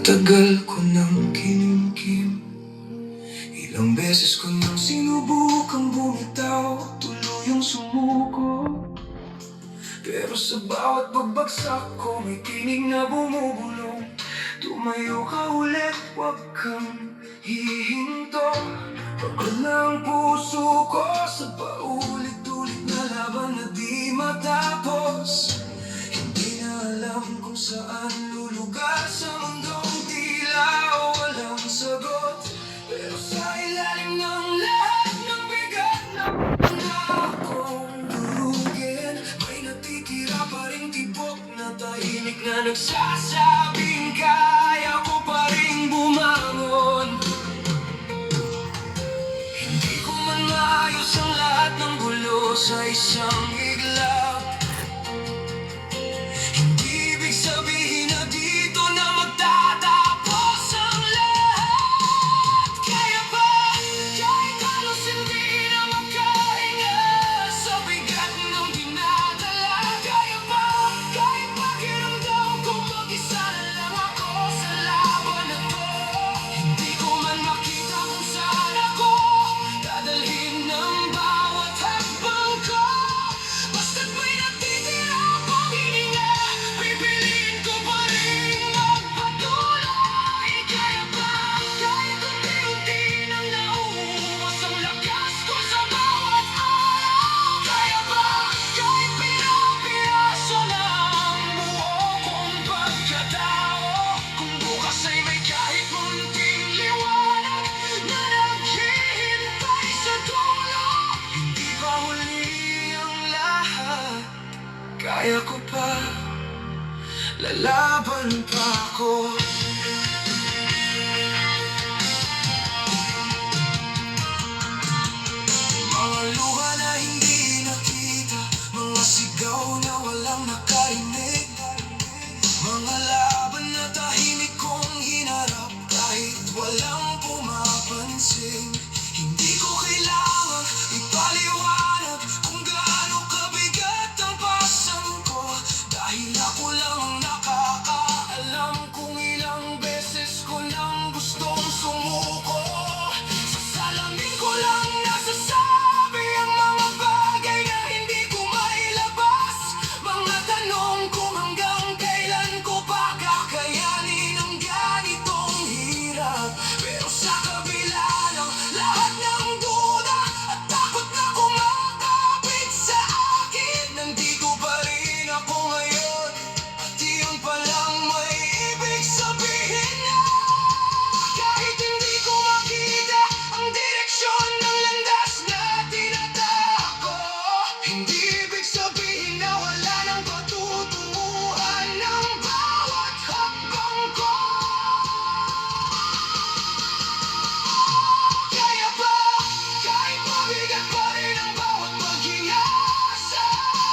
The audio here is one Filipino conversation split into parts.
Matagal ko nang kinimkim, ilang beses ko nang sinubukang bumitaw, tuluyang sumuko. Pero sa bawat pagbagsak ko may tinig na bumubulong. Tumayo ka ulit, huwag kang hihinto. Pagod na ang puso ko sa paulit-ulit na laban na di matapos. Hindi na alam kung saan lulugar sa mundong tila walang sagot. Pero sa ilalim ng lahat ng bigat na akong durugin, may natitira pa ring tibok na tahimik na nagsasabing kaya ko pa ring bumangon. Hindi ko man maayos ang lahat ng gulo sa isang iglap. Hindi ibig sabihin na dito na magtatapos ang lahat. Kaya ba, kahit halos hindi na makahinga sa bigat ng dinadala? Kaya ba, kahit pakiramdam ko mag-isa na lang ako sa laban na to? Hindi ko man makita kung saan ako dadalhin ng bawat hakbang ko. Basta't may natitira pang hininga, pipiliin ko pa rin magpatuloy. Kaya ba, kahit unti-unti nang nauubos ang lakas ko sa bawat araw? Kaya ba, kahit pinapiraso na ang buo kong pagkatao? Kung bukas ay may kahit munting liwanag na naghihintay sa dulo, hindi pa huli ang lahat. Kaya ko pa, lalaban pa ako. Mga luha na hindi nakita, mga sigaw na walang nakarinig, mga laban na tahimik kong hinarap kahit walang pumapansin. Hindi ko kailangan ipaliwanag kung gaano kabigat ang pasan ko, dahil ako lang ang nakakaalam kung ilang beses ko nang gustong sumuko. Sa salamin ko lang nasasabi ang mga bagay na hindi ko mailabas, mga tanong kung hanggang kailan ko pa kakayanin ang ganitong hirap. Pero sa kabila ng lahat ng duda at takot na kumakapit sa akin, nandito pa rin ako ngayon. At iyon pa lang may ibig sabihin na kahit hindi ko makita ang direksyon ng landas na tinatahak, hindi ibig sabihin na wala nang patutunguhan ng bawat hakbang ko. Kaya ba, kahit mabigat pa rin ang bawat paghinga sa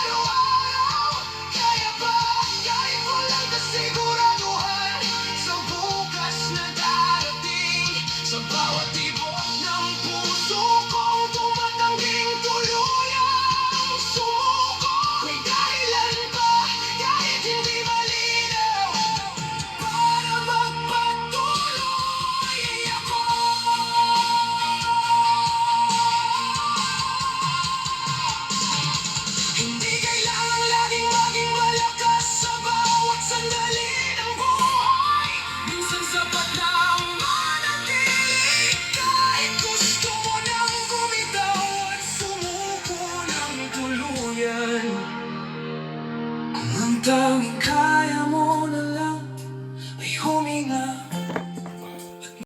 araw-araw? Kaya ba, kahit walang kasiguraduhan sa bukas na darating, sa bawat tibok ng puso kong tumatangging tuluyang sumuko? May dahilan pa, kahit hindi malinaw, para magpatuloy ako. Hindi kailangan laging maging malakas sa bawat sandali ng buhay. Minsan sapat na ang manatili kahit gusto mo nang bumitaw at sumuko ng tuluyan. Kung ang tanging kaya mo